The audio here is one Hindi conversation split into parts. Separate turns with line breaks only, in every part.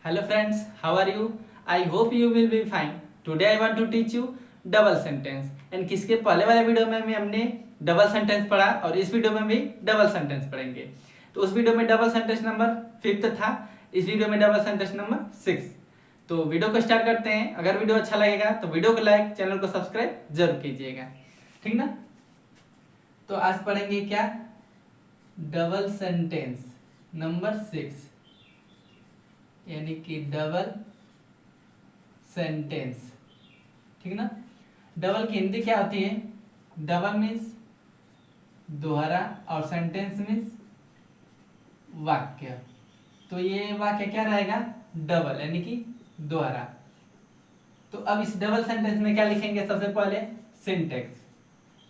Hello friends, how are you? I hope you will be fine. Today I want to teach you double sentence and किसके पहले वाले वीडियो में हमने डबल सेंटेंस पढ़ा और इस वीडियो में भी डबल सेंटेंस पढ़ेंगे। तो उस वीडियो में डबल सेंटेंस नंबर 5 था, इस वीडियो में डबल सेंटेंस नंबर 6। तो वीडियो को स्टार्ट करते हैं। अगर वीडियो अच्छा लगेगा तो वीडियो को लाइक, चैनल को सब्सक्राइब जरूर कीजिएगा, ठीक ना। तो आज पढ़ेंगे क्या, डबल सेंटेंस नंबर 6 यानी कि डबल सेंटेंस, ठीक ना। डबल की हिंदी क्या होती है? डबल मीन्स दोहरा और सेंटेंस मीन्स वाक्य। तो ये वाक्य क्या रहेगा? डबल यानी कि दोहरा। तो अब इस डबल सेंटेंस में क्या लिखेंगे? सबसे पहले सिंटेक्स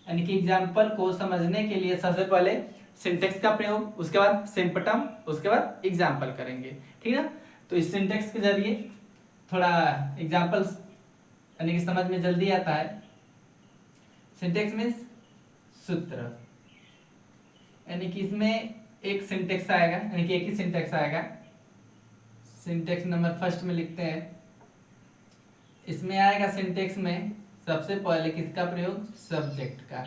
यानी कि एग्जाम्पल को समझने के लिए सबसे पहले सिंटेक्स का प्रयोग, उसके बाद सिंपटम, उसके बाद एग्जाम्पल करेंगे, ठीक ना। तो इस सिंटेक्स के जरिए थोड़ा एग्जाम्पल्स यानी कि समझ में जल्दी आता है। सिंटेक्स मीन्स सूत्र, यानी कि इसमें एक सिंटेक्स आएगा, यानी कि एक ही सिंटेक्स आएगा। सिंटेक्स नंबर फर्स्ट में लिखते हैं। इसमें आएगा सिंटेक्स में सबसे पहले किसका प्रयोग? सब्जेक्ट का,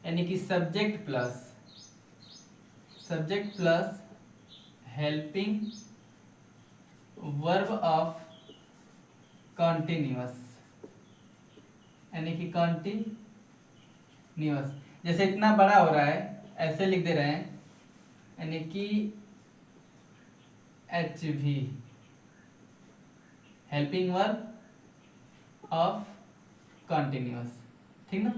यानी कि subject plus helping verb of continuous, यानी कि कॉन्टिन्यूअस। जैसे इतना बड़ा हो रहा है ऐसे लिख दे रहे हैं, यानी कि HV helping verb of continuous, ठीक ना।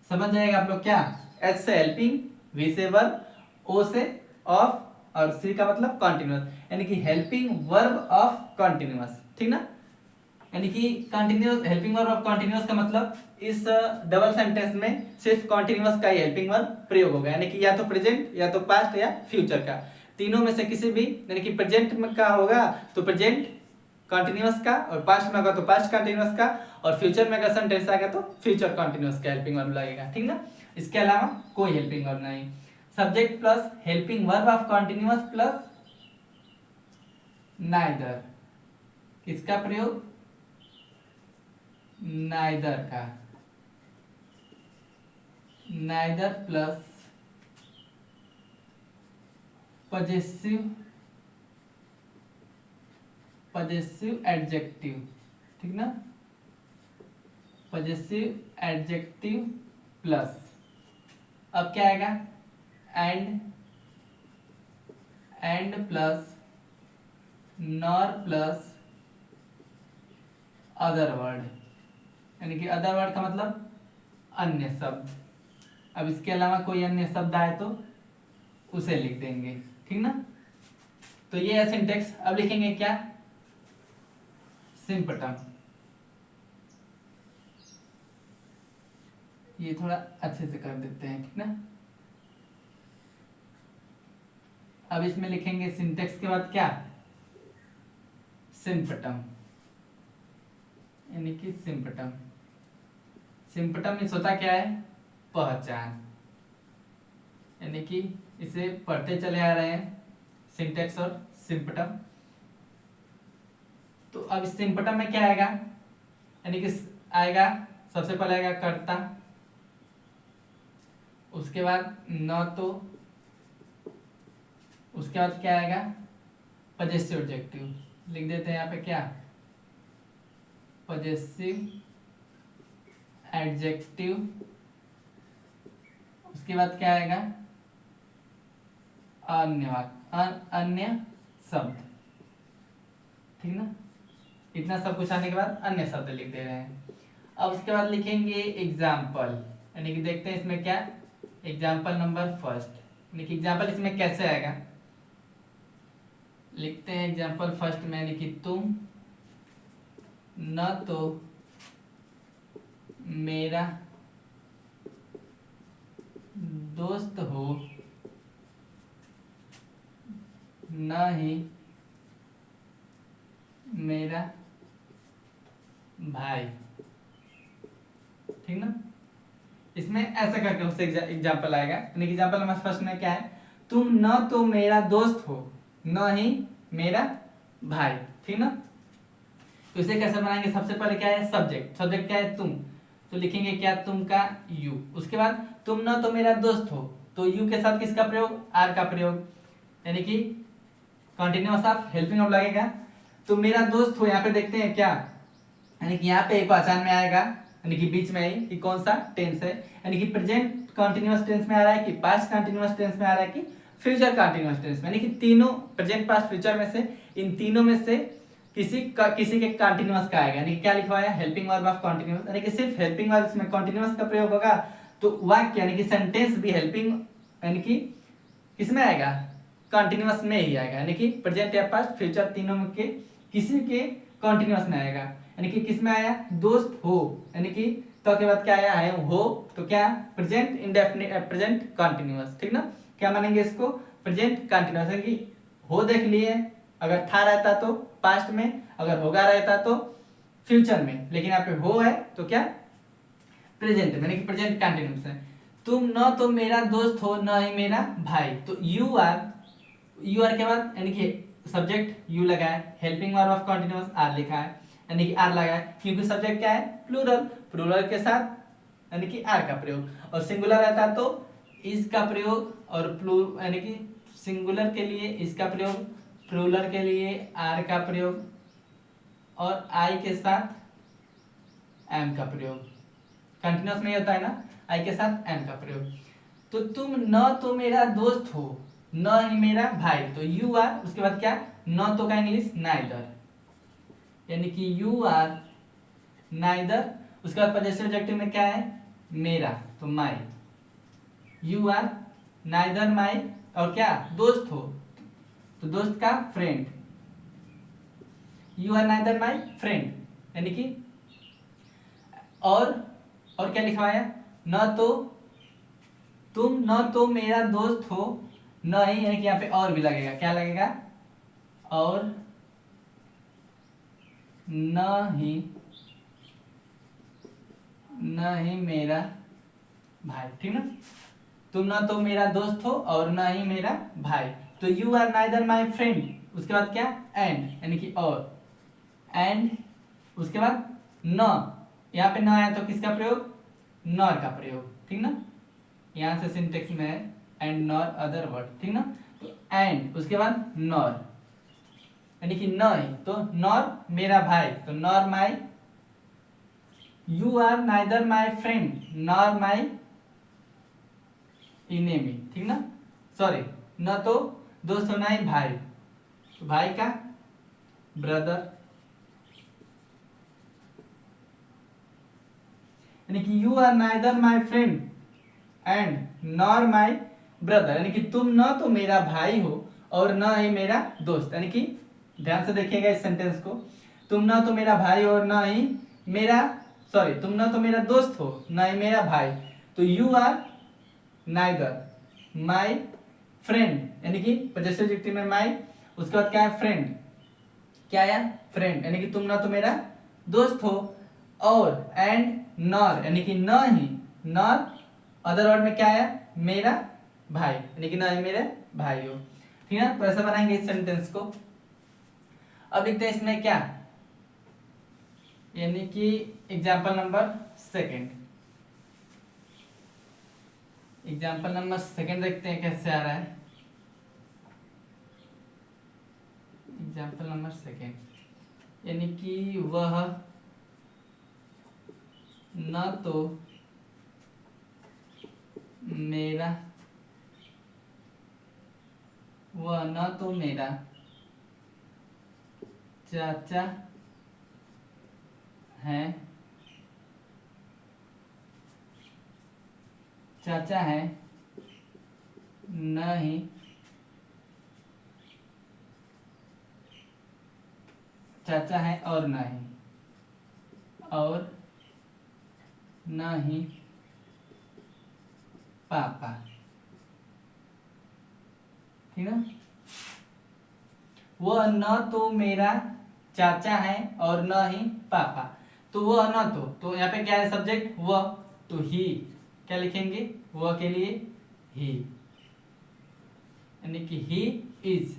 समझ जाएगा आप लोग क्या? H से हेल्पिंग, V से वर्ब, O से ऑफ और C का मतलब कॉन्टिन्यूअस, यानी कि हेल्पिंग वर्ब ऑफ कॉन्टिन्यूअस, ठीक ना। यानी कि continuous helping verb of continuous का मतलब इस डबल सेंटेंस में सिर्फ कंटिन्यूअस का ही हेल्पिंग वर्ब प्रयोग होगा, यानी कि या तो प्रेजेंट या तो पास्ट या फ्यूचर का, तीनों में से किसी भी। यानी कि प्रेजेंट में का होगा तो प्रेजेंट कंटिन्यूअस का, और पास्ट में होगा तो पास्ट कंटिन्यूअस का, और फ्यूचर में अगर सेंटेंस आएगा तो फ्यूचर कंटिन्यूअस का हेल्पिंग वर्ब लगेगा, ठीक ना। इसके अलावा कोई हेल्पिंग वर्ब नहीं। Subject plus helping verb of continuous plus neither, किसका प्रयोग? नाइदर का, नाइदर प्लस पजेसिव एडजेक्टिव, ठीक ना। पजेसिव एडजेक्टिव प्लस अब क्या आएगा? And plus nor plus other word, यानी कि अदर वर्ड का मतलब अन्य शब्द। अब इसके अलावा कोई अन्य शब्द आए तो उसे लिख देंगे, ठीक ना। तो ये है सिंटेक्स। अब लिखेंगे क्या? सिंपटम। ये थोड़ा अच्छे से कर देते हैं, ठीक ना। अब इसमें लिखेंगे सिंटेक्स के बाद क्या? सिंपटम, यानी कि सिंपटम। सिंपटम मीन्स होता क्या है? पहचान, यानी कि इसे पढ़ते चले आ रहे हैं, सिंटेक्स और सिंपटम। तो अब इस सिंपटम में क्या आएगा? यानी कि आएगा सबसे पहले आएगा कर्ता, उसके बाद न तो, उसके बाद क्या आएगा? Possessive adjective. लिख देते हैं यहाँ पे क्या? Possessive adjective. उसके बाद क्या आएगा? अन्य शब्द, ठीक ना। इतना सब कुछ आने के बाद अन्य शब्द लिख दे रहे हैं। अब उसके बाद लिखेंगे एग्जाम्पल, यानी कि देखते हैं इसमें क्या। एग्जाम्पल नंबर फर्स्ट, यानी कि एग्जाम्पल इसमें कैसे आएगा? लिखते हैं एग्जाम्पल फर्स्ट में, यानी कि तुम न तो मेरा दोस्त हो, न ही मेरा भाई, ठीक ना। इसमें ऐसा करके उससे एग्जाम्पल आएगा, यानी कि एग्जाम्पल नंबर फर्स्ट में क्या है? तुम न तो मेरा दोस्त हो, न ही मेरा भाई, ठीक ना। तो इसे कैसे बनाएंगे, सबसे पहले क्या है सब्जेक्ट, सब्जेक्ट क्या है तुम, तो लिखेंगे क्या तुम का यू। उसके बाद तुम ना तो मेरा दोस्त हो, तो यू के साथ किसका प्रयोग, आर का प्रयोग, यानी कि कंटिन्यूअस ऑफ हेल्पिंग ऑफ लगेगा। तुम मेरा दोस्त हो, यहाँ पे देखते हैं क्या, यानी कि यहाँ पे एक पहचान में आएगा, यानी कि बीच में ही कि कौन सा टेंस है, यानी कि प्रेजेंट कंटिन्यूअस टेंस में आ रहा है कि पास्ट कंटिन्यूअस टेंस में आ रहा है कि फ्यूचर कंटिन्यूअस टेंस में, यानी कि तीनों प्रेजेंट पास्ट फ्यूचर में से, इन तीनों में से किसी के कंटिन्यूअस का आएगा, यानी कि क्या लिखवाया हेल्पिंग वर्ब ऑफ कंटिन्यूअस, यानी कि सिर्फ हेल्पिंग वर्ब में कंटिन्यूअस का प्रयोग होगा तो वाक्य यानी कि सेंटेंस भी हेल्पिंग यानी कि किसमें आएगा, कंटिन्यूअस में ही आएगा, यानी कि प्रेजेंट या पास्ट फ्यूचर तीनों में के किसी के कंटिन्यूअस में आएगा, यानी कि किसमें आया दोस्त हो, यानी कि तो के बाद क्या आया है हो, तो क्या प्रेजेंट इंडेफिनिट प्रेजेंट कंटिन्यूअस, ठीक ना। क्या मानेंगे इसको, प्रेजेंट कंटिन्यूअस, यानी कि हो देख लिए, अगर था रहता तो पास्ट में, अगर होगा रहता तो फ्यूचर में, लेकिन यहाँ पे हो है तो क्या प्रेजेंट में, यानी कि प्रेजेंट कंटिन्यूअस है। तुम न तो मेरा दोस्त हो न ही मेरा भाई, तो यू आर के बाद यानी कि सब्जेक्ट यू लगा है, helping verb of continuous are लिखा है, यानी कि आर लगा है क्योंकि सब्जेक्ट क्या है प्लूरल, प्लूरल के साथ यानी कि आर का प्रयोग, और सिंगुलर रहता तो इस का प्रयोग, और प्लूर यानी कि सिंगुलर के लिए इसका प्रयोग, प्लूरल के लिए आर का प्रयोग, और आई के साथ एम का प्रयोग, कंटिन्यूअस में होता है ना, आई के साथ एम का प्रयोग। तो तुम न तो मेरा दोस्त हो न ही मेरा भाई, तो यू आर, उसके बाद क्या न तो का इंग्लिश नाइदर, यानी कि यू आर नाइदर, उसके बाद पजेसिव एडजेक्टिव में क्या है मेरा, तो my, you are neither my, और क्या दोस्त हो तो दोस्त का friend, you are neither my friend, यानी कि और क्या लिखवाया, न तो तुम न तो मेरा दोस्त हो न ही, यानी कि यहाँ पे और भी लगेगा, क्या लगेगा और न ही मेरा भाई, ठीक ना। तुम ना तो मेरा दोस्त हो और ना ही मेरा भाई, तो you are neither my friend, उसके बाद क्या एंड, यानी कि और, एंड उसके बाद न, यहाँ पे न आया तो किसका प्रयोग नॉर का प्रयोग, ठीक ना, यहाँ से सिंटेक्स में है एंड नॉर अदर वर्ड, ठीक ना। तो एंड उसके बाद नॉर, यानी कि न ही, तो नॉर मेरा भाई, तो nor my, you are neither my friend nor my enemy, ठीक ना, सॉरी न तो दोस्त होना ही भाई, तो भाई का ब्रदर, यानी कि you are neither my friend and nor my brother, यानी कि तुम न तो मेरा भाई हो और न ही मेरा दोस्त, यानी कि ध्यान से देखिएगा इस सेंटेंस को, तुम न तो मेरा भाई और न ही मेरा, सॉरी तुम न तो मेरा दोस्त हो न ही मेरा भाई, तो you are neither my friend, यानी कि पजेसिव एडजेक्टिव में माई, उसके बाद क्या है फ्रेंड, क्या आया फ्रेंड, यानी कि तुम ना तो मेरा दोस्त हो, और एंड नॉर, यानी कि न ही, नॉर अदर वर्ड में क्या आया मेरा भाई, यानी कि न ही मेरे भाई हो, ठीक है। तो ऐसा बनाएंगे इस सेंटेंस को। अब लिखते हैं इसमें क्या, यानी कि example number second, example number second देखते हैं कैसे आ रहा है। एग्जाम्पल नंबर सेकेंड, यानी कि वह न तो मेरा, वह न तो मेरा चाचा है, चाचा है न ही चाचा है और न ही, और न ही पापा, ठीक है। वह न तो मेरा चाचा है और न ही पापा, तो वह न तो यहाँ पे क्या है सब्जेक्ट वह, तो ही क्या लिखेंगे वह के लिए ही, यानी कि ही इज,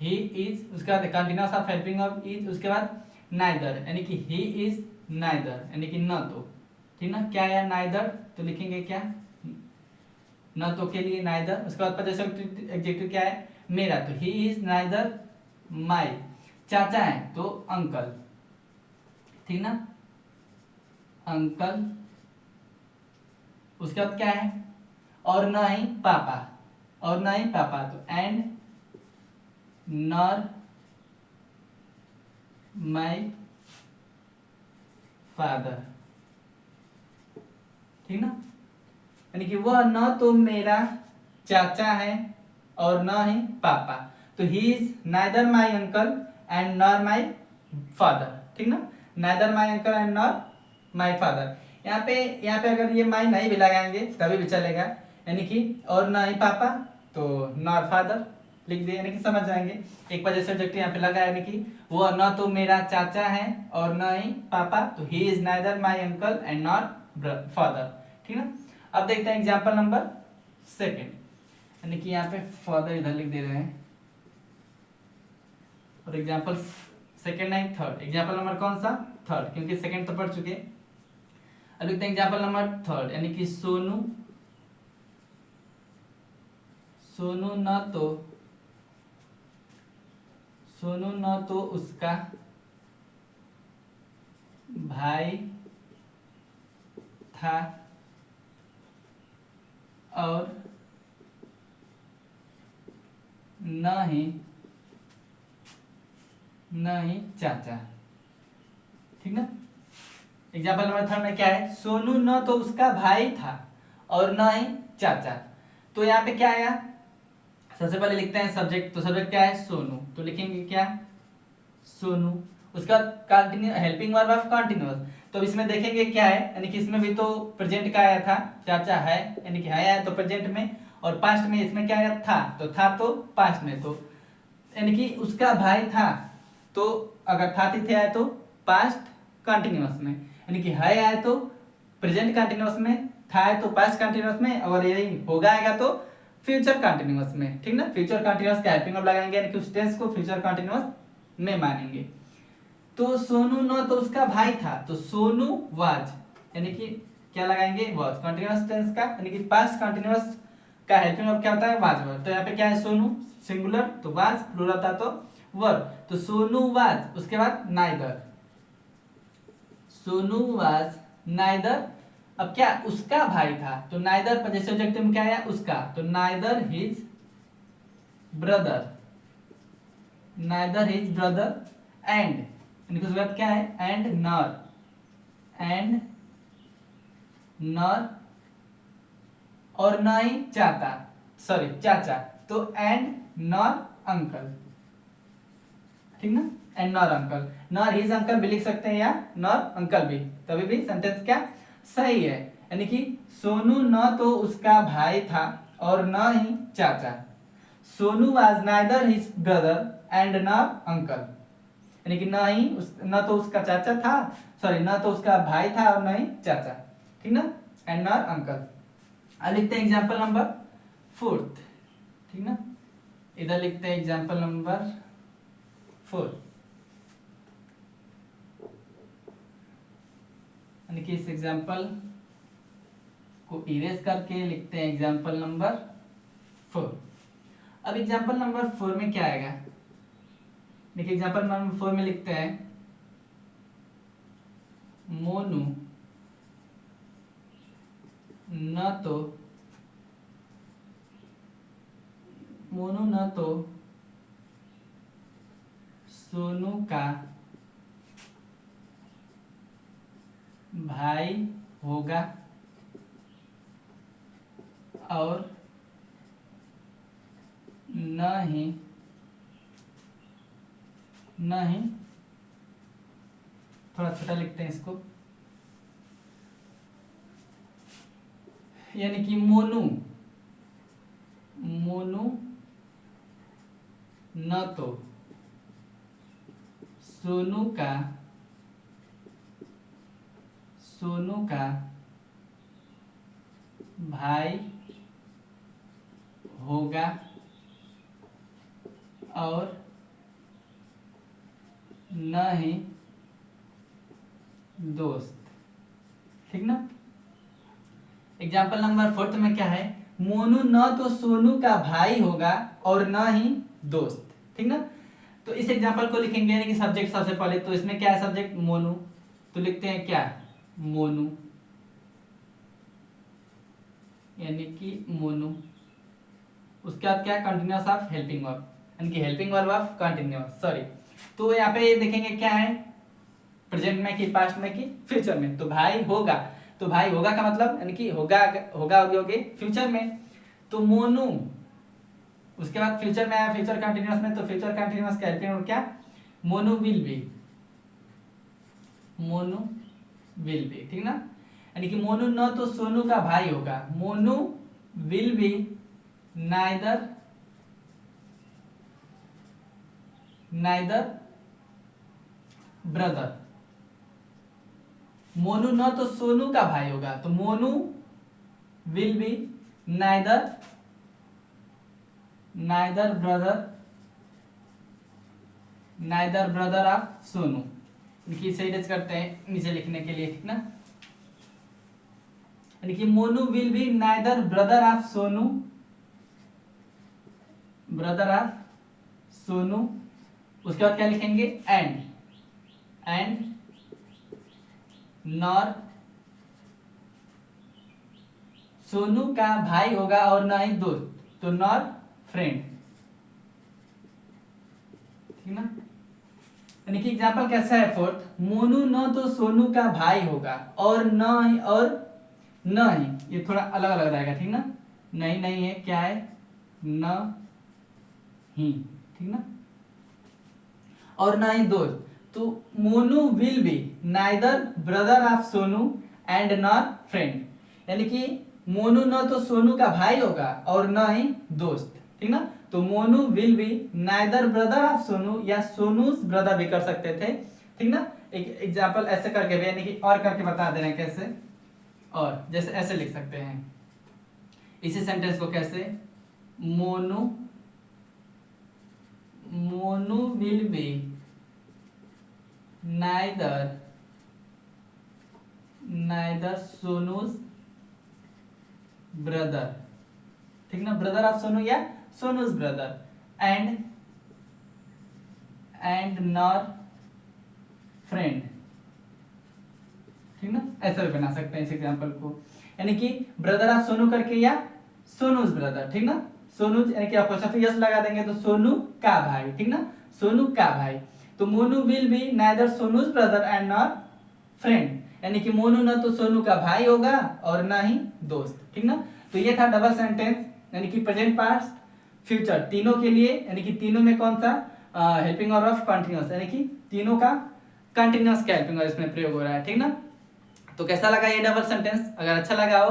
ही इज, उसके बाद continuous of helping of is, उसके बाद नाइदर यानी कि ही इज नाइदर यानी कि न तो, ठीक ना। क्या है नाइदर, तो लिखेंगे क्या, न तो के लिए नाइदर। उसके बाद पॉजेसिव एडजेक्टिव क्या है, मेरा, तो ही इज नाइदर माई। चाचा है तो अंकल, ठीक ना, अंकल। उसके बाद क्या है, और ना ही पापा, और ना ही पापा, तो एंड नॉर माई फादर, ठीक ना। यानी कि वह न तो मेरा चाचा है और न ही पापा, तो he is neither my uncle and nor my father, ठीक ना। Neither my uncle and nor my father. यहाँ पे अगर ये माई नहीं भी लगाएंगे तभी भी चलेगा, यानी कि और ना ही पापा तो नॉर फादर लिख दिए, यानी कि समझ जाएंगे। एक वजह से ऑब्जेक्टिव यहाँ पे लगा, यानी कि वो न तो मेरा चाचा है और न ही पापा, तो he is neither my uncle and nor father, ठीक ना। अब देखते हैं एग्जाम्पल नंबर सेकेंड, यानी कि यहाँ पे फादर इधर लिख दे रहे हैं, और एग्जाम्पल सेकेंड नहीं थर्ड, एग्जाम्पल नंबर कौन सा, थर्ड, क्योंकि सेकेंड तो पढ़ चुके। अब लिखते हैं एग्जाम्पल नंबर थर्ड, यानी कि सोनू, सोनू न तो, सोनू न तो उसका भाई था और न ही चाचा, ठीक ना। एग्जाम्पल नंबर थर्ड में क्या है, सोनू न तो उसका भाई था और न ही चाचा, तो यहाँ पे क्या आया, सबसे पहले लिखते हैं सब्जेक्ट, तो सब्जेक्ट क्या है सोनू, तो लिखेंगे क्या सोनू। उसके बाद continue helping verb of continuous, तो इसमें देखेंगे क्या है, यानी कि इसमें भी तो प्रेजेंट का आया था, चाचा है यानी कि है आया तो प्रेजेंट में, और पास्ट में इसमें क्या आया था, तो था तो पास्ट में, तो यानी कि उसका भाई था, तो अगर था तिथे आए तो पास्ट कंटिन्यूअस में, यानी कि है आए तो प्रेजेंट कंटिन्यूअस में, था आए तो पास्ट कंटिन्यूअस में, और यही होगा आएगा तो फ्यूचर कंटिन्यूअस में, ठीक ना। फ्यूचर कंटिन्यूअस का हेल्पिंग वर्ब लगाएंगे, यानी कि उस टेंस को फ्यूचर कंटिन्यूअस में मानेंगे। तो सोनू न तो उसका भाई था, तो सोनू वाज, यानी कि क्या लगाएंगे वाज, कंटिन्यूअस टेंस का, यानी कि पास्ट कंटिन्यूअस का हेल्पिंग वर्ब क्या होता है वाज वर्ब, तो यहाँ पे क्या है सोनू सिंगुलर तो वाज, प्लूरल था तो वर्ब, तो सोनू वाज, उसके बाद नाइदर, सोनू वाज नाइदर। अब क्या उसका भाई था, तो नाइदर पर जैसे ऑब्जेक्टिव में क्या आया उसका, तो neither his brother, neither his brother and, उसके बाद क्या है एंड नॉर, एंड नॉर और न ही चाचा, सॉरी चाचा, तो एंड नॉर अंकल, ठीक ना, and nor uncle, nor his uncle भी लिख सकते हैं या नॉर अंकल भी, तभी भी सेंटेंस क्या सही है। यानी कि सोनू न तो उसका भाई था और न ही चाचा, Sonu was neither his brother and nor uncle, यानी कि न तो उसका चाचा था, सॉरी न तो उसका भाई था और न ही चाचा, ठीक ना, एंड नॉर अंकल। अब लिखते हैं एग्जांपल नंबर फोर्थ, ठीक ना, इधर लिखते हैं एग्जांपल नंबर फोर्थ, यानी कि इस एग्जांपल को इरेज करके लिखते हैं एग्जांपल नंबर 4। अब एग्जांपल नंबर 4 में क्या आएगा, देखिए एग्जांपल नंबर 4 में लिखते हैं मोनू न तो, मोनू न तो सोनू का भाई होगा और न ही थोड़ा छोटा लिखते हैं इसको, यानी कि मोनू न तो सोनू का भाई होगा और न ही दोस्त, ठीक ना। एग्जाम्पल नंबर 4 में क्या है, मोनू न तो सोनू का भाई होगा और न ही दोस्त, ठीक ना। तो इस एग्जाम्पल को लिखेंगे यानी कि सब्जेक्ट सबसे पहले, तो इसमें क्या है सब्जेक्ट मोनू, तो लिखते हैं क्या मोनू, यानी कि मोनू। उसके बाद क्या कंटिन्यूअस ऑफ हेल्पिंग वर्ब, यानी कि helping verb of continuous, sorry. तो यहाँ पे देखेंगे क्या है, प्रेजेंट में कि पास्ट में कि फ्यूचर में। तो भाई होगा, तो भाई होगा का मतलब यानी कि होगा होगा होगे फ्यूचर में, तो मोनू। उसके बाद फ्यूचर में आया, फ्यूचर कंटिन्यूअस में, तो फ्यूचर कंटिन्यूअस का हेल्पिंग वर्ब क्या Monu will be, Monu will be, ठीक ना। यानी कि मोनू न तो सोनू का भाई होगा, Monu will be neither brother. Monu न तो सोनू का भाई होगा, तो Monu will be neither brother of Sonu. इनकी सही टच करते हैं नीचे लिखने के लिए, ठीक ना। यानी कि Monu will be neither brother of Sonu, उसके बाद क्या लिखेंगे एंड नॉर सोनू का भाई होगा और ना ही दोस्त, तो नॉर फ्रेंड, ठीक ना। यानी कि एग्जाम्पल कैसा है 4, मोनू न तो सोनू का भाई होगा और न ही, ये थोड़ा अलग अलग रहेगा, ठीक ना। नहीं है, क्या है न ही, ठीक ना, और ना ही दोस्त। तो Monu will be neither brother of Sonu and nor friend, यानी कि मोनू न तो सोनू का भाई होगा और न ही दोस्त, ठीक ना। तो Monu will be neither brother of Sonu, या सोनूज ब्रदर भी कर सकते थे, ठीक ना। एक एग्जाम्पल ऐसे करके भी, यानी कि और करके बता दे रहे हैं कैसे, और जैसे ऐसे लिख सकते हैं इसी सेंटेंस को कैसे, Monu will be neither सोनूज brother, ठीक ना, ब्रदर ऑफ सोनू या सोनूज ब्रदर, एंड नॉर फ्रेंड, ठीक ना। ऐसा भी बना सकते हैं इस एग्जांपल को, यानी कि ब्रदर ऑफ सोनू करके या सोनूज ब्रदर, ठीक ना। सोनूज यानी कि अपोस्ट्रोफी यस लगा देंगे तो सोनू का भाई, ठीक ना, सोनू का भाई। तो Monu will be neither सोनूज brother and nor friend, यानी कि मोनू ना तो सोनू का भाई होगा और ना ही दोस्त, ठीक ना। तो ये था डबल सेंटेंस, यानी कि प्रेजेंट पास्ट फ्यूचर तीनों के लिए, यानी कि तीनों में कौन सा हेल्पिंग वर्ब ऑफ कंटिन्यूअस, यानी कि तीनों का कंटिन्यूअस का हेल्पिंग वर्ब इसमें प्रयोग हो रहा है, ठीक ना। तो कैसा लगा ये डबल सेंटेंस, अगर अच्छा लगा हो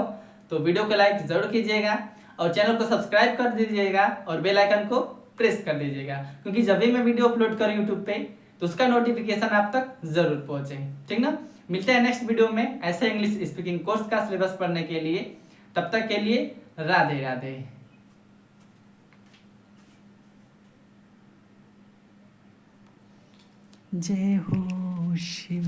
तो वीडियो को लाइक जरूर कीजिएगा और चैनल को सब्सक्राइब कर दीजिएगा और बेल आइकन को प्रेस कर दीजिएगा, क्योंकि जब भी मैं वीडियो अपलोड करूँ यूट्यूब पे तो उसका नोटिफिकेशन आप तक जरूर पहुंचे, ठीक ना। मिलते हैं नेक्स्ट वीडियो में ऐसे इंग्लिश स्पीकिंग कोर्स का सिलेबस पढ़ने के लिए, तब तक के लिए राधे राधे। जय हो शिव।